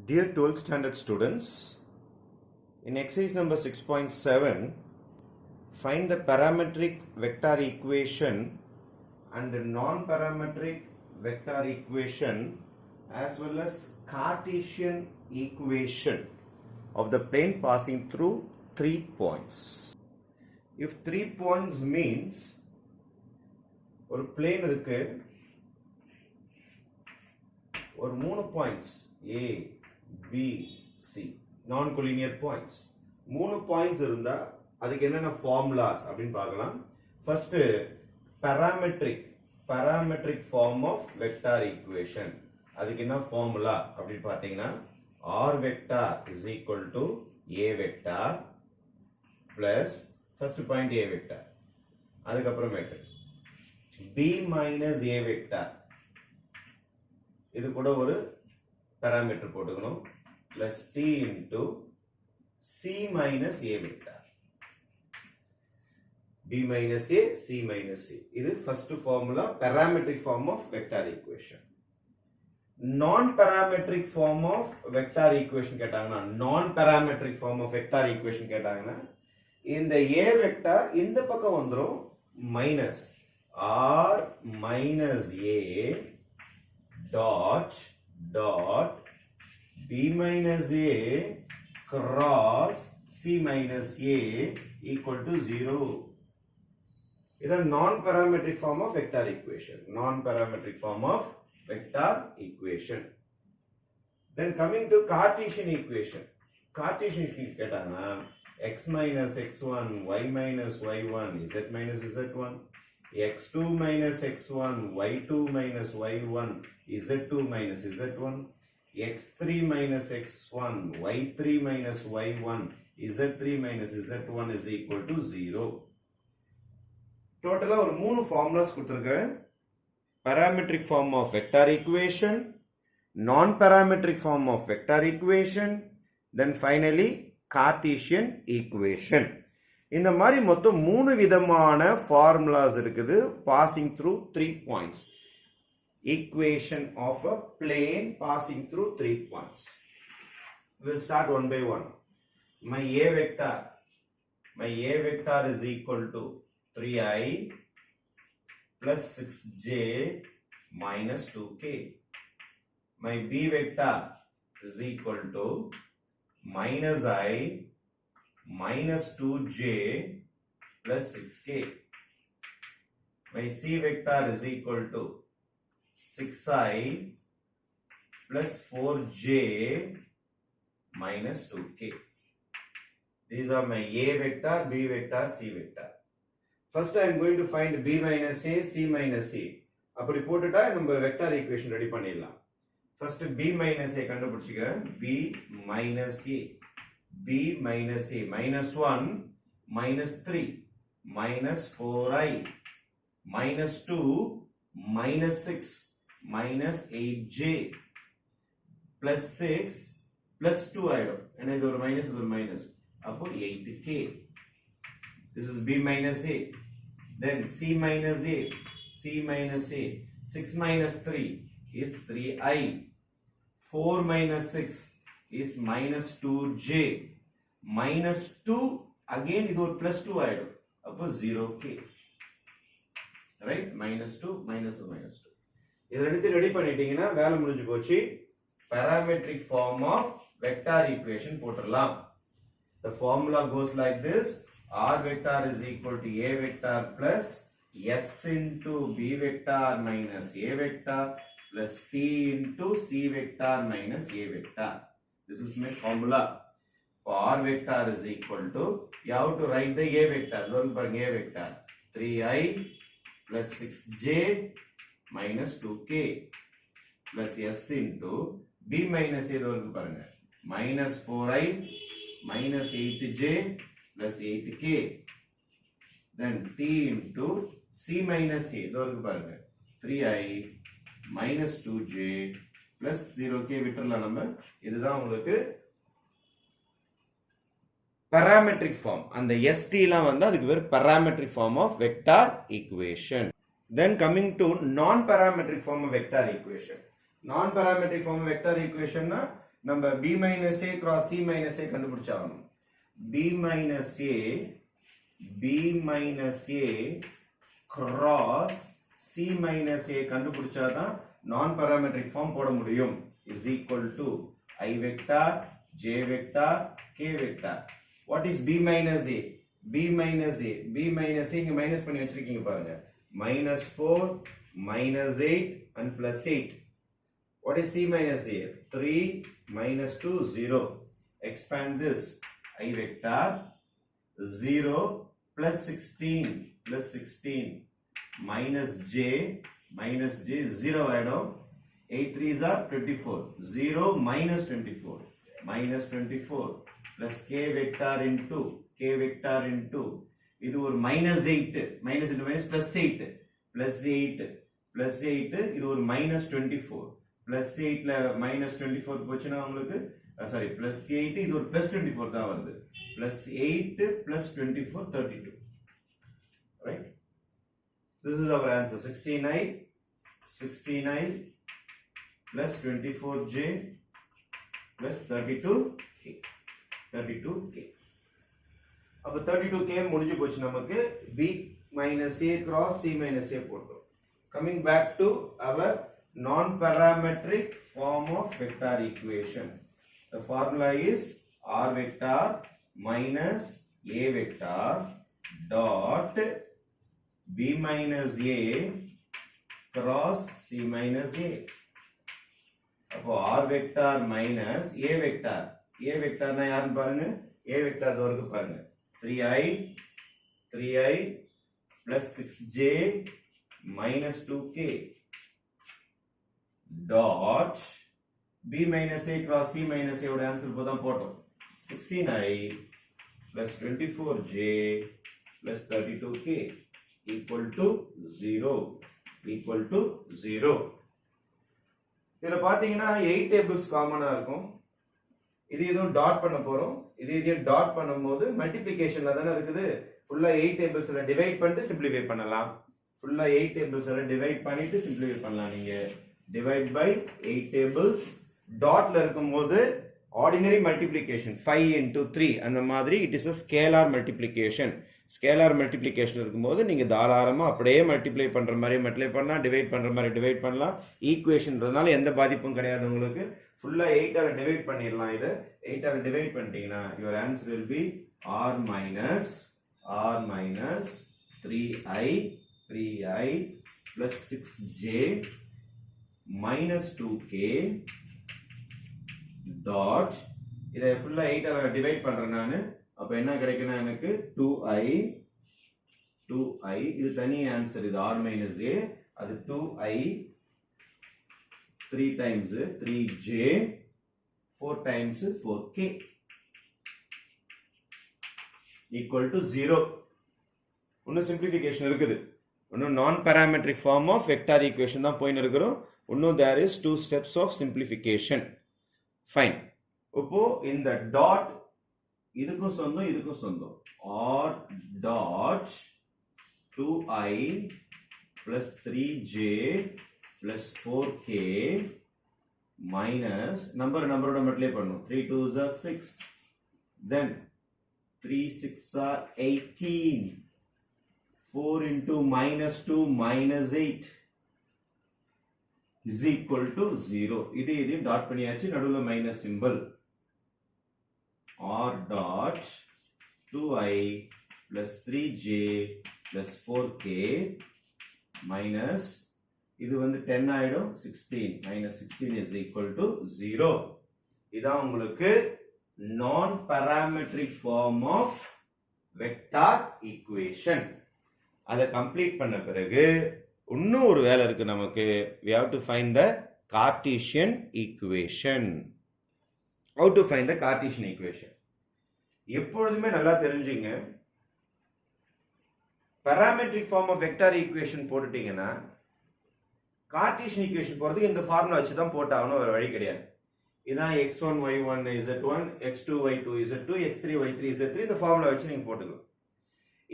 Dear 12th standard students, in exercise number 6.7, find the parametric vector equation and the non-parametric vector equation as well as Cartesian equation of the plane passing through 3 points. If 3 points means ஒரு plane இருக்கு, ஒரு 3 points A, B, C non-collinear points. 3 points இருந்தா அதுக்கு என்னென்ன formulas அப்படின்னு பார்க்கலாம். First parametric form of vector equation. அதுக்கு என்ன formula அப்படின்னு பார்த்தீங்கன்னா R vector is equal to A vector plus first point A vector. அதுக்கப்புறமேட்டு B minus A vector. இது கூட ஒரு parameter போட்டுக்கணும் plus T into C minus A vector. B minus A, C minus A. இது first formula, parametric form of vector equation. Non-parametric form of vector equation கேட்டாங்கன்னா non-parametric form of vector equation கேட்டாங்கன்னா இந்த A vector இந்த பக்கம் வந்துரும் minus R minus A dot B minus A cross C minus A equal to 0. இது non-parametric form of vector equation. Non-parametric form of vector equation. Then coming to Cartesian equation. Cartesian equation கேட்டாங்கன்னா x minus x1, y minus y1, z minus z1, x2 minus x1, y2 minus y1, z2 minus z1, x3 minus x1, y3 minus y1, z3 minus z1 is equal to 0. டோட்டலா ஒரு 3 formulas கொடுத்திருக்கேன். Parametric form of vector equation, non-parametric form of vector equation, then finally Cartesian equation. இந்த மாதிரி மொத்தம் 3 விதமான formulas இருக்குது passing through 3 points. Equation of a plane passing through 3 points. We'll start one by one. My A vector is equal to 3i plus 6j minus 2k. My B vector is equal to minus I minus 2j plus 6k. My C vector is equal to 6i plus 4j minus 2k. These are my A vector, B vector, C vector. First I am going to find B minus A, C minus A. அப்படி போட்டுட்டா நம்ம vector equation ready பண்ணிடலாம். First B minus A கண்டுபிடிச்சிக்கிறேன். B minus A. B minus A. Minus 1, minus 3, minus 4i, minus 2, minus 6, minus 8j, plus 6, plus 2 ஆயிடும். ஏன்னா இது ஒரு minus இது ஒரு மைனஸ். அப்போ 8k. This is B minus A. Then C minus A. C minus A. 6 minus 3 is 3i. 4 minus 6 is minus 2j. Minus 2 again இது ஒரு plus 2 ஆயிடும். அப்போ 0k. Right? Minus 2 minus 2 minus 2. இது ரெண்டுத்தையும் ரெடி பண்ணிட்டீங்கன்னா வேலை முடிஞ்சு போச்சு. Parametric form of vector equation போட்டுடலாம். The formula goes like this. R vector is equal to A vector plus S into B vector minus A vector plus T into C vector minus A vector. This is my formula. For R vector is equal to, you have to write the A vector. Look for A vector. 3i plus 6j minus 2k plus S into B minus A minus 4i minus 8j plus 8k. Then T into C minus A. 3i minus 2j plus 0k விட்டுறலாம் நம்ம. இதுதான் உங்களுக்கு parametric form. அந்த ST எல்லாம் வந்து அதுக்கு பேர் parametric form of vector equation. Then coming to non-parametric form of vector equation. Non-parametric form of vector equation நம்ம b minus a cross c minus a கண்டுபிடிச்சாகணும். b minus a cross c minus a கண்டுபிடிச்சாதான் நான் parametric form போட முடியும். is equal to I vector, j vector, k vector. What is b minus a? b minus a இங்க minus பண்ணி வச்சிருக்கீங்க பாருங்க. minus 4, minus 8 and plus 8. What is c minus a? 3, minus 2, 0. Expand this. I vector 0 plus 16 minus j 0 item 8 3s are 24. 0 minus 24 plus k vector into இது ஒரு minus 8 minus into minus plus 8 இது ஒரு minus 24 plus 8 ல minus 24 போச்சுனா உங்களுக்கு sorry plus 8 இது ஒரு plus 24 தான் வருது plus 8 plus 24 32 right. This is our answer. 69 plus 24j plus 32k. அப்ப 32k முடிஞ்சு போச்சு நமக்கு. b minus a cross c minus a போட்டோம். Coming back to our non-parametric form of vector equation. The formula is r vector minus a vector dot b minus a cross c minus a. அப்போ r vector minus a vector na யாருன்னு பாருங்க. a vector தோருக்கு பாருங்க. 3i plus 6j minus 2k dot b minus a cross c minus a ஓட answer இப்போதான் போட்டோம். 16i plus 24j plus 32k equal to 0. இதுல பாத்தீங்கன்னா 8 tables காமனா இருக்கும். இது இதுவும் டாட் பண்ண போறோம். இதையும் டாட் பண்ணும்போது மல்டிப்ளிகேஷன்ல தானே இருக்குது. ஃபுல்லா 8 டேபிள்ஸ்ல டிவைட் பண்ணிட்டு சிம்பிளிஃபை பண்ணலாம். ஃபுல்லா 8 டேபிள்ஸ்ல டிவைட் பண்ணிட்டு சிம்பிளிஃபை பண்ணலாம். நீங்க டிவைட் பை 8 டேபிள்ஸ் டாட்ல இருக்கும்போது ஆர்டினரி மல்டிப்ளிகேஷன் 5 into 3 அந்த மாதிரி it is a scalar multiplication. Scalar multiplication இருக்கும்போது நீங்க தாராளமா அப்படியே மல்டிப்ளை பண்ற மாதிரி மல்டிப்ளை பண்ணலாம், டிவைட் பண்ற மாதிரி டிவைட் பண்ணலாம். ஈக்குவேஷன்றதுனால எந்த பாதிப்பும் கிடையாது உங்களுக்கு. ஃபுல்லா 8 ஆல டிவைட் பண்ணிடலாம். இது 8 ஆல டிவைட் பண்ணிட்டீங்கன்னா your answer will be r minus 3i plus 6j minus 2k dot இதை ஃபுல்லா 8 ஆல டிவைட் பண்றேன் நானு. அப்ப என்ன கிடைக்கும்னா எனக்கு 2i இது தனி ஆன்சர். இது r minus a, அது 2i 3 times 3j 4 times 4k equal to 0. இன்னும் சிம்பிளிஃபிகேஷன் இருக்குது. இன்னும் நான் parametric form of vector equation தான் போயின்னு இருக்கிறோம். இன்னும் there is 2 steps of simplification. Fine. இப்போ இந்த டாட் இதுக்கும் சொந்தம் r dot 2i plus 3j plus 4k minus நம்பரோட மல்டிப்ளை பண்ணும். 3 2s are 6, then 3 6 are 18, 4 into minus 2 minus 8 is equal to 0. இதையும் டாட் பண்ணியாச்சு, நடுவுல minus symbol. r dot 2i plus 3j plus 4k minus இது வந்து 10 ஆயிடும் 16 minus 16 is equal to 0. இதான் உங்களுக்கு non parametric form of vector equation. அதை complete பண்ண பிறகு இன்னும் ஒரு வேலை இருக்கு நமக்கு. we have to find the Cartesian equation. How to find the Cartesian equation? எப்பொழுதுமே நல்லா தெரிஞ்சுங்க, parametric form of vector equation போட்டுட்டீங்கன்னா Cartesian equation போறதுக்கு இந்த ஃபார்முலா வச்சு தான் போட்டாகணும், வேற வழி கிடையாது. இதான் x1 y1 z1 x2 y2 z2 x3 y3 z3 இந்த ஃபார்முலா வச்சு நீங்க போட்டுக்கலாம்.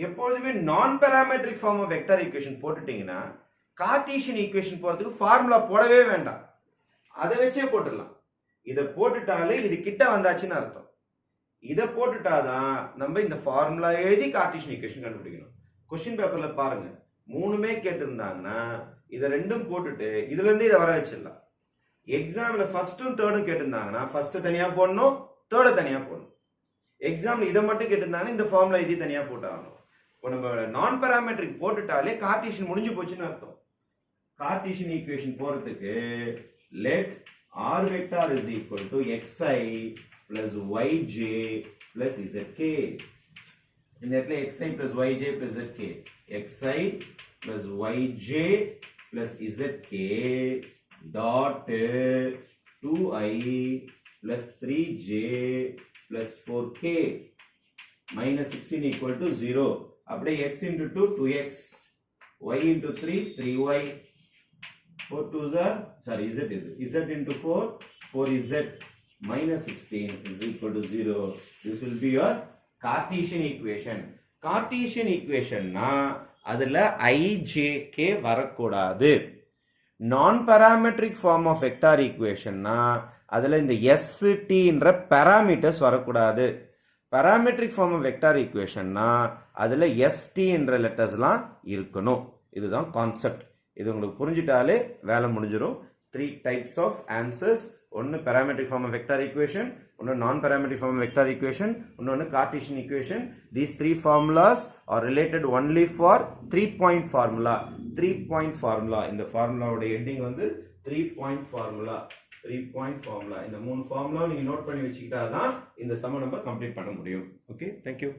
எப்பொழுதுமே நான் parametric form of vector equation போட்டுட்டீங்கன்னா Cartesian equation போறதுக்கு ஃபார்முலா போடவே வேண்டாம், அதை வச்சே போட்டுடலாம். இதை போட்டுட்டாலே இது கிட்ட வந்தாச்சுன்னு அர்த்தம். இதை போட்டுட்டாதான் நம்ம இந்த ஃபார்முலா எழுதி கார்ட்டீசியன் ஈக்குவேஷன் கண்டுபிடிக்கணும். கொஸ்டின் பேப்பர்ல பாருங்க, மூணுமே கேட்டிருந்தாங்கன்னா இதை ரெண்டும் போட்டுட்டு இதுல இருந்து இதை வர வச்சிடலாம். எக்ஸாம்ல ஃபர்ஸ்டும் தேர்டும் கேட்டிருந்தாங்கன்னா ஃபர்ஸ்ட் தனியா போடணும், தேர்டு தனியா போடணும். எக்ஸாம்ல இதை மட்டும் கேட்டிருந்தாங்கன்னா இந்த ஃபார்முலா இது தனியா போட்டாகணும். இப்போ நம்ம நான் பேராமெட்ரிக் போட்டுட்டாலே கார்ட்டீசியன் முடிஞ்சு போச்சுன்னு அர்த்தம். கார்ட்டீசியன் ஈக்குவேஷன் போறதுக்கு let r vector is equal to xi plus yj plus zk. இந்த இடத்துல xi plus yj plus zk, xi plus yj plus zk dot 2i plus 3j plus 4k minus 16 equal to 0. அப்படியே x into 2 2x, y into 3 3y, 4 2s are sorry z into 4 4z minus 16 is equal to 0. This will be your Cartesian equation. Cartesian equation na adula ijk வரக்கூடாது. நான் parametric form of vector equation na adula இந்த st என்ற parameters வரக்கூடாது. parametric form of vector equation na adula st என்ற லெட்டர்ஸ்லாம் இருக்கணும். இதுதான் concept. இது உங்களுக்கு புரிஞ்சிட்டாலே வேலை முடிஞ்சிரும். 3 types of answers. ஒன்னு parametric form of vector equation, ஒன்னு non parametric form of vector equation, ஒன்னு Cartesian equation. These 3 formulas are related only for 3-point formula. 3-point formula. இந்த formula ஓட ஹெட்டிங் வந்து 3-point formula. 3-point formula. இந்த மூணு formula நீங்க note பண்ணி வச்சிட்டா தான் இந்த சம்ம நம்ம கம்ப்ளீட் பண்ண முடியும். Okay, thank you.